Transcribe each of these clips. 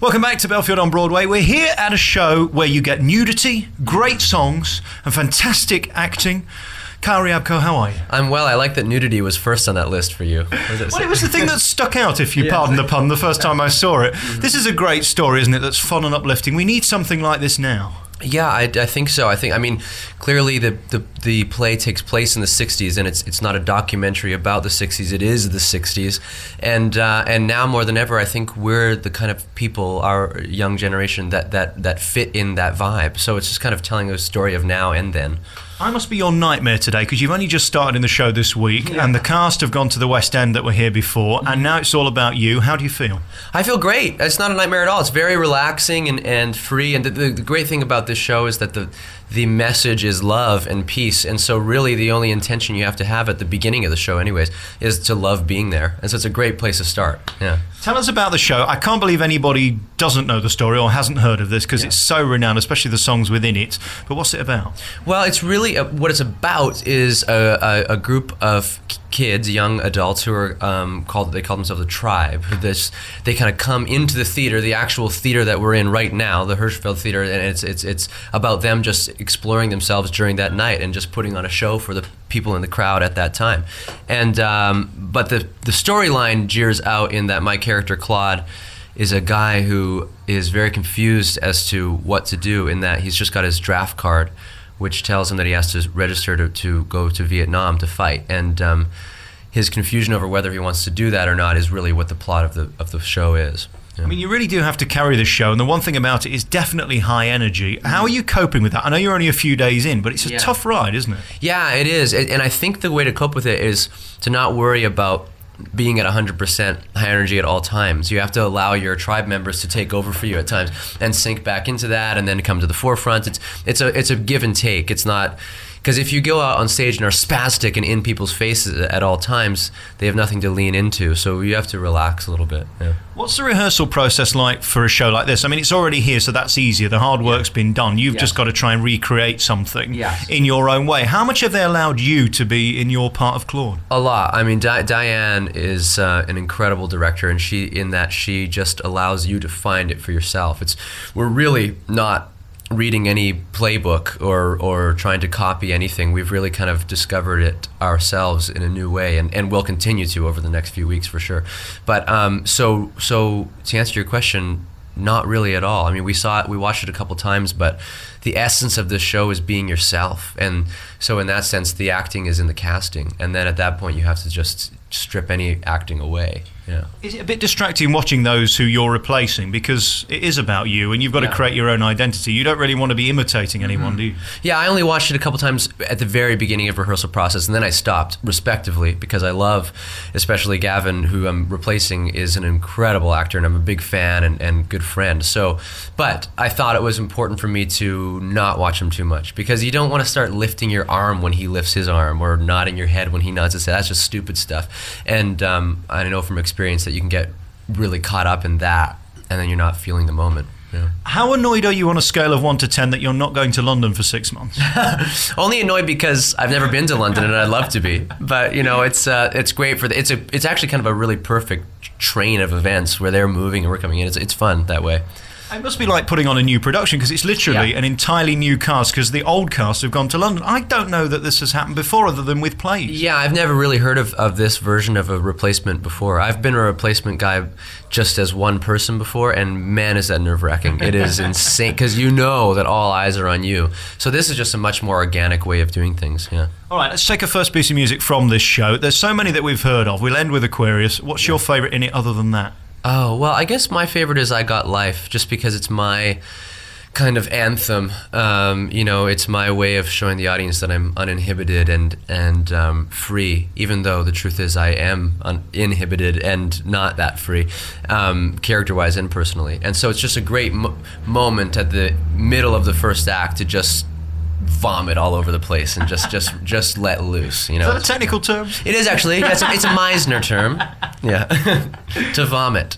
Welcome back to Belfield on Broadway. We're here at a show where you get nudity, great songs, and fantastic acting. Kyle Riabko, how are you? I'm well. I like that Nudity was first on that list for you. Well, it was the thing that stuck out, if you pardon the pun, the first time I saw it. This is a great story, isn't it, that's fun and uplifting. We need something like this now. Yeah, I think so. I mean, clearly the play takes place in the 60s, and it's not a documentary about the 60s. It is the 60s, and now more than ever, I think we're the kind of people, our young generation, that fit in that vibe. So it's just kind of telling a story of now and then. I must be your nightmare today because you've only just started in the show this week and the cast have gone to the West End that were here before and now it's all about you. How do you feel? I feel great. It's not a nightmare at all. It's very relaxing and free, and the great thing about this show is that the message is love and peace, and so really the only intention you have to have at the beginning of the show anyways is to love being there, and so it's a great place to start. Yeah. Tell us about the show. I can't believe anybody doesn't know the story or hasn't heard of this because it's so renowned, especially the songs within it, but what's it about? Well, it's really what it's about is a group of kids, young adults who are call themselves a tribe. They kind of come into the theater, the actual theater that we're in right now, the Hirschfeld Theater, and it's about them just exploring themselves during that night and just putting on a show for the people in the crowd at that time. And but the storyline jeers out in that my character Claude is a guy who is very confused as to what to do, in that he's just got his draft card which tells him that he has to register to go to Vietnam to fight, and his confusion over whether he wants to do that or not is really what the plot of the show is. Yeah. I mean, you really do have to carry this show, and the one thing about it is definitely high energy. How are you coping with that? I know you're only a few days in, but it's a tough ride, isn't it? Yeah, it is, and I think the way to cope with it is to not worry about being at 100% high energy at all times. You have to allow your tribe members to take over for you at times and sink back into that and then come to the forefront. It's a give and take. It's not, because if you go out on stage and are spastic and in people's faces at all times, they have nothing to lean into. So you have to relax a little bit. Yeah. What's the rehearsal process like for a show like this? I mean, it's already here, so that's easier. The hard work's been done. You've just got to try and recreate something in your own way. How much have they allowed you to be in your part of Claude? A lot. I mean, Diane is an incredible director, and she just allows you to find it for yourself. We're really not reading any playbook or trying to copy anything. We've really kind of discovered it ourselves in a new way, and we'll continue to over the next few weeks for sure. But so to answer your question, not really at all. I mean, we watched it a couple times, but the essence of this show is being yourself, and so in that sense the acting is in the casting, and then at that point you have to just strip any acting away. Yeah. Is it a bit distracting watching those who you're replacing, because it is about you and you've got to create your own identity? You don't really want to be imitating anyone, do you? Yeah, I only watched it a couple times at the very beginning of rehearsal process, and then I stopped, respectively, because I love, especially Gavin, who I'm replacing, is an incredible actor, and I'm a big fan and good friend. So, but I thought it was important for me to not watch him too much, because you don't want to start lifting your arm when he lifts his arm, or nodding your head when he nods his head. That's just stupid stuff. And I know from experience that you can get really caught up in that, and then you're not feeling the moment. Yeah. How annoyed are you on a scale of 1 to 10 that you're not going to London for 6 months? Only annoyed because I've never been to London and I'd love to be. But you know, it's great it's actually kind of a really perfect train of events where they're moving and we're coming in. It's fun that way. It must be like putting on a new production, because it's literally an entirely new cast, because the old cast have gone to London. I don't know that this has happened before other than with plays. Yeah, I've never really heard of this version of a replacement before. I've been a replacement guy just as one person before, and man, is that nerve-wracking. It is insane, because you know that all eyes are on you. So this is just a much more organic way of doing things, yeah. All right, let's take a first piece of music from this show. There's so many that we've heard of. We'll end with Aquarius. What's your favourite in it other than that? Oh, well, I guess my favorite is I Got Life, just because it's my kind of anthem. You know, it's my way of showing the audience that I'm uninhibited and free, even though the truth is I am uninhibited and not that free, character-wise and personally. And so it's just a great moment at the middle of the first act to just vomit all over the place and just let loose, you know. Is that a technical term? It is actually. It's a Meisner term. Yeah. To vomit.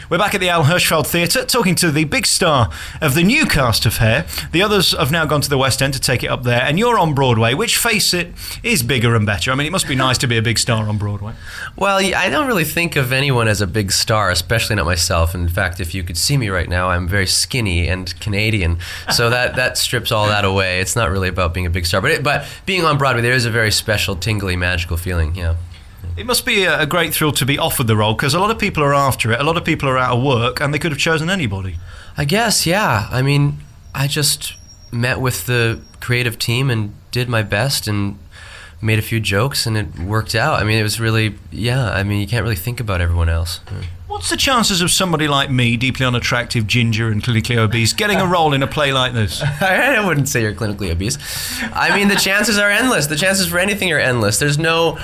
We're back at the Al Hirschfeld Theatre talking to the big star of the new cast of Hair. The others have now gone to the West End to take it up there, and you're on Broadway, which, face it, is bigger and better. I mean, it must be nice to be a big star on Broadway. Well, I don't really think of anyone as a big star, especially not myself. In fact, if you could see me right now, I'm very skinny and Canadian, so that strips all that away. It's not really about being a big star, but being on Broadway, there is a very special, tingly, magical feeling, yeah. It must be a great thrill to be offered the role, because a lot of people are after it, a lot of people are out of work, and they could have chosen anybody. I guess, yeah. I mean, I just met with the creative team and did my best and made a few jokes, and it worked out. I mean, it was really, yeah, I mean, you can't really think about everyone else. What's the chances of somebody like me, deeply unattractive, ginger and clinically obese, getting a role in a play like this? I wouldn't say you're clinically obese. I mean, the chances are endless. The chances for anything are endless. There's no...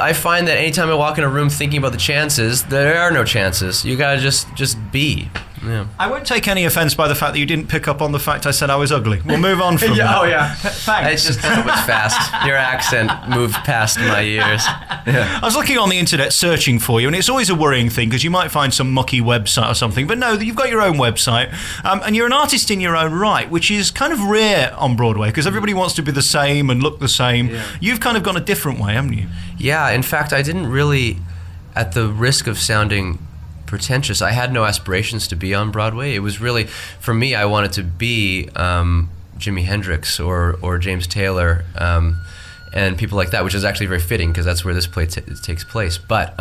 I find that anytime I walk in a room thinking about the chances, there are no chances. You gotta just be. Yeah. I won't take any offense by the fact that you didn't pick up on the fact I said I was ugly. We'll move on from that. Oh, yeah. Thanks. It was fast. Your accent moved past my ears. Yeah. I was looking on the internet searching for you, and it's always a worrying thing because you might find some mucky website or something, but no, you've got your own website, and you're an artist in your own right, which is kind of rare on Broadway because everybody wants to be the same and look the same. Yeah. You've kind of gone a different way, haven't you? Yeah, in fact, I didn't really, at the risk of sounding pretentious, I had no aspirations to be on Broadway. It was really, for me, I wanted to be Jimi Hendrix or James Taylor and people like that, which is actually very fitting because that's where this play takes place. But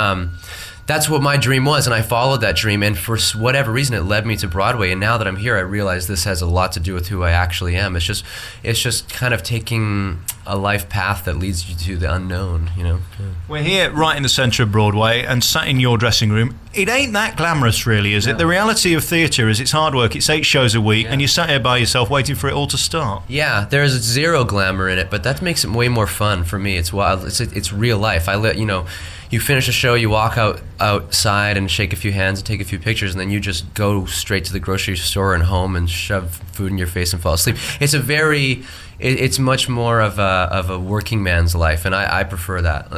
that's what my dream was, and I followed that dream, and for whatever reason, it led me to Broadway. And now that I'm here, I realize this has a lot to do with who I actually am. It's just kind of taking a life path that leads you to the unknown, you know. We're here right in the centre of Broadway and sat in your dressing room. It ain't that glamorous, really, is it? The reality of theatre is it's hard work. It's 8 shows a week, and you're sat here by yourself waiting for it all to start. Yeah, there's zero glamour in it, but that makes it way more fun for me. It's wild. It's real life. You finish a show, you walk outside and shake a few hands and take a few pictures, and then you just go straight to the grocery store and home and shove food in your face and fall asleep. It's much more of a working man's life, and I prefer that.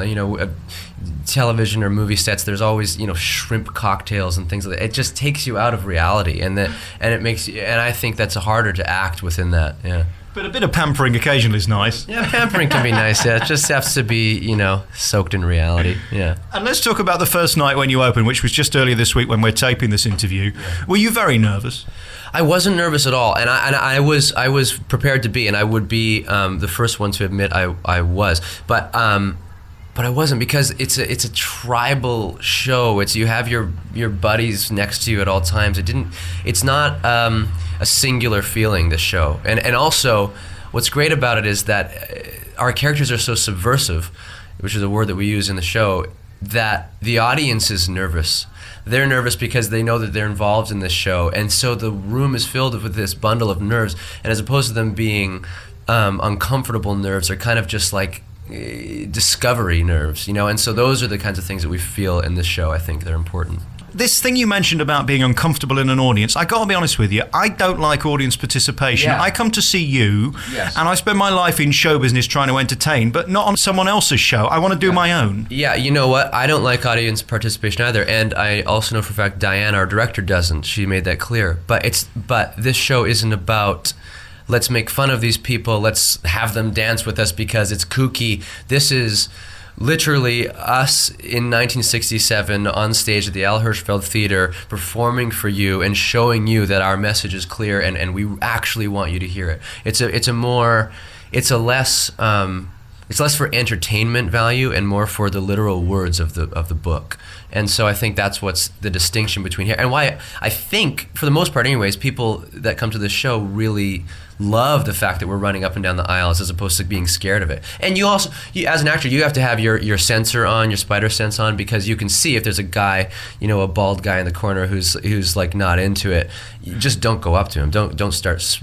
Television or movie sets, there's always shrimp cocktails and things like that. It just takes you out of reality, and I think that's harder to act within that. Yeah. But a bit of pampering occasionally is nice. Yeah, pampering can be nice. Yeah, it just has to be, soaked in reality. Yeah. And let's talk about the first night when you opened, which was just earlier this week when we're taping this interview. Yeah. Were you very nervous? I wasn't nervous at all, and I was prepared to be, and I would be the first one to admit I was, but I wasn't, because it's a tribal show. You have your buddies next to you at all times. It's not a singular feeling, this show, and also what's great about it is that our characters are so subversive, which is a word that we use in the show, that the audience is nervous. They're nervous because they know that they're involved in this show, and so the room is filled with this bundle of nerves, and as opposed to them being uncomfortable nerves, they're kind of just like discovery nerves, and so those are the kinds of things that we feel in this show. I think they're important. This thing you mentioned about being uncomfortable in an audience, I got to be honest with you, I don't like audience participation. Yeah. I come to see you, and I spend my life in show business trying to entertain, but not on someone else's show. I want to do my own. Yeah, you know what? I don't like audience participation either, and I also know for a fact Diane, our director, doesn't. She made that clear. But this show isn't about, let's make fun of these people, let's have them dance with us because it's kooky. This is literally us in 1967 on stage at the Al Hirschfeld Theatre performing for you and showing you that our message is clear and we actually want you to hear it. It's less for entertainment value and more for the literal words of the book. And so I think that's what's the distinction between here, and why I think, for the most part anyways, people that come to this show really love the fact that we're running up and down the aisles as opposed to being scared of it. And you also, as an actor, you have to have your sensor on, your spider sense on, because you can see if there's a guy, a bald guy in the corner who's like not into it. You just don't go up to him. Don't start,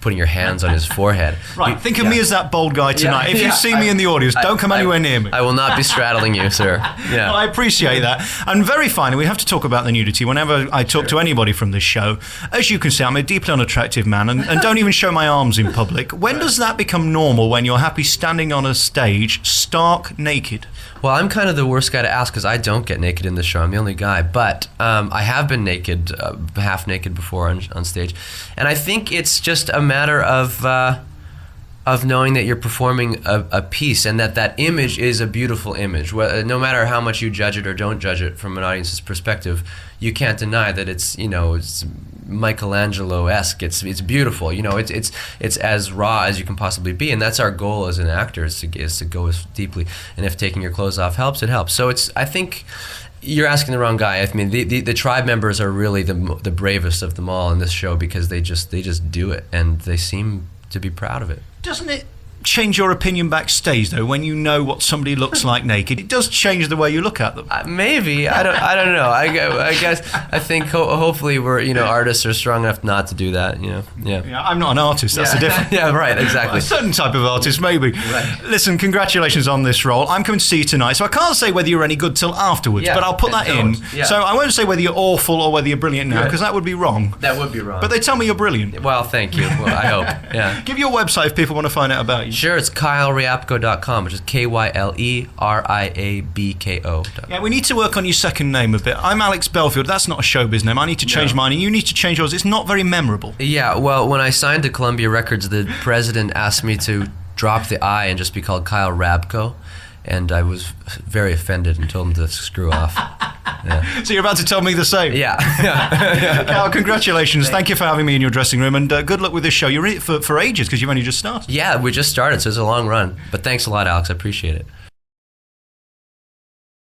putting your hands on his forehead. Right. Think of me as that bald guy tonight. If you see me in the audience, don't come anywhere near me. I will not be straddling you, sir. Yeah. Well, I appreciate that. And very finally, we have to talk about the nudity. Whenever I talk to anybody from this show, as you can see, I'm a deeply unattractive man and don't even show my arms in public. When does that become normal, when you're happy standing on a stage stark naked? Well, I'm kind of the worst guy to ask because I don't get naked in the show. I'm the only guy. But I have been naked, half naked before on stage. And I think it's just a matter of knowing that you're performing a piece and that image is a beautiful image. No matter how much you judge it or don't judge it from an audience's perspective, you can't deny that it's Michelangelo-esque. It's beautiful. It's as raw as you can possibly be, and that's our goal as an actor is to go as deeply. And if taking your clothes off helps, it helps. So I think you're asking the wrong guy. I mean, the tribe members are really the bravest of them all in this show because they just do it, and they seem to be proud of it. Doesn't it change your opinion backstage, though, when you know what somebody looks like naked? It does change the way you look at them. Maybe. I don't know. I guess I think hopefully we're artists are strong enough not to do that. Yeah. I'm not an artist. That's the difference. Yeah. Right. Exactly. A certain type of artist, maybe. Right. Listen, congratulations on this role. I'm coming to see you tonight, so I can't say whether you're any good till afterwards. Yeah, but I'll put that in. Yeah. So I won't say whether you're awful or whether you're brilliant now, because that would be wrong. That would be wrong. But they tell me you're brilliant. Well, thank you. Well, I hope. Yeah. Give your website if people want to find out about you. Sure. It's KyleRiabko.com, which is KyleRiabko. Yeah, we need to work on your second name a bit. I'm Alex Belfield. That's not a showbiz name. I need to change mine, and you need to change yours. It's not very memorable. Yeah, well, when I signed to Columbia Records, the president asked me to drop the I and just be called Kyle Riabko, and I was very offended and told him to screw off. Yeah. So you're about to tell me the same? Yeah. Kyle, congratulations. Thank you for having me in your dressing room, and good luck with this show. You're in it for ages because you've only just started. Yeah, we just started, so it's a long run. But thanks a lot, Alex. I appreciate it.